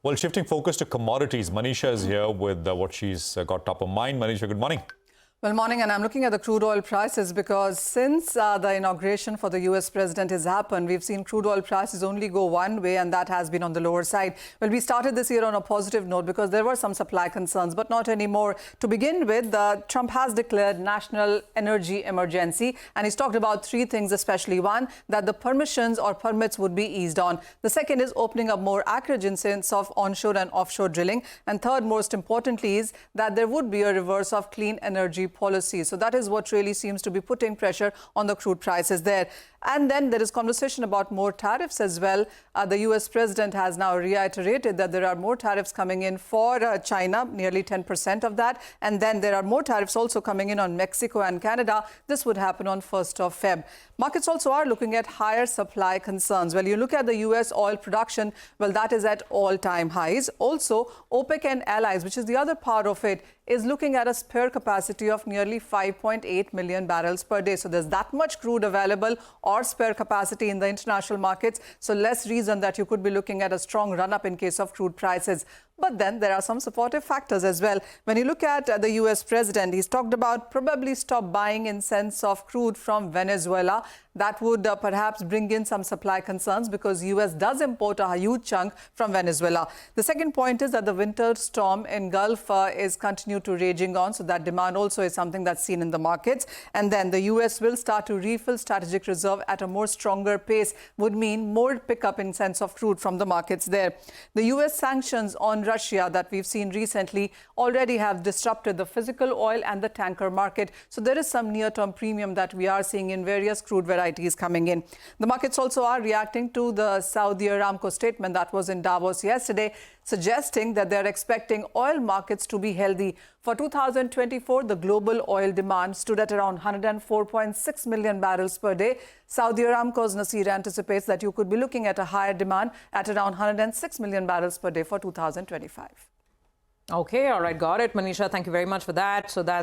Well, shifting focus to commodities, Manisha is here with what she's got top of mind. Manisha, good morning. Well, morning, and I'm looking at the crude oil prices because since the inauguration for the US president has happened, we've seen crude oil prices only go one way, and that has been on the lower side. Well, we started this year on a positive note because there were some supply concerns, but not anymore. To begin with, Trump has declared national energy emergency, and he's talked about three things, especially one, that the permissions or permits would be eased on. The second is opening up more acreage in sense of onshore and offshore drilling. And third, most importantly, is that there would be a reverse of clean energy policy. So that is what really seems to be putting pressure on the crude prices there. And then there is conversation about more tariffs as well. The US president has now reiterated that there are more tariffs coming in for China, nearly 10% of that. And then there are more tariffs also coming in on Mexico and Canada. This would happen on 1st of Feb. Markets also are looking at higher supply concerns. Well, you look at the US oil production, well, that is at all-time highs. Also, OPEC and allies, which is the other part of it, is looking at a spare capacity of nearly 5.8 million barrels per day. So there's that much crude available or spare capacity in the international markets. So less reason that you could be looking at a strong run-up in case of crude prices. But then there are some supportive factors as well. When you look at the US president, he's talked about probably stop buying in sense of crude from Venezuela. That would perhaps bring in some supply concerns because US does import a huge chunk from Venezuela. The second point is that the winter storm in Gulf is continued to raging on. So that demand also is something that's seen in the markets. And then the US will start to refill strategic reserve at a more stronger pace, would mean more pickup in sense of crude from the markets there. The US sanctions on Russia that we've seen recently already have disrupted the physical oil and the tanker market. So there is some near-term premium that we are seeing in various crude varieties coming in. The markets also are reacting to the Saudi Aramco statement that was in Davos yesterday, suggesting that they're expecting oil markets to be healthy. For 2024, the global oil demand stood at around 104.6 million barrels per day. Saudi Aramco's Nasir anticipates that you could be looking at a higher demand at around 106 million barrels per day for 2025. Okay, all right, got it. Manisha, thank you very much for that. So that's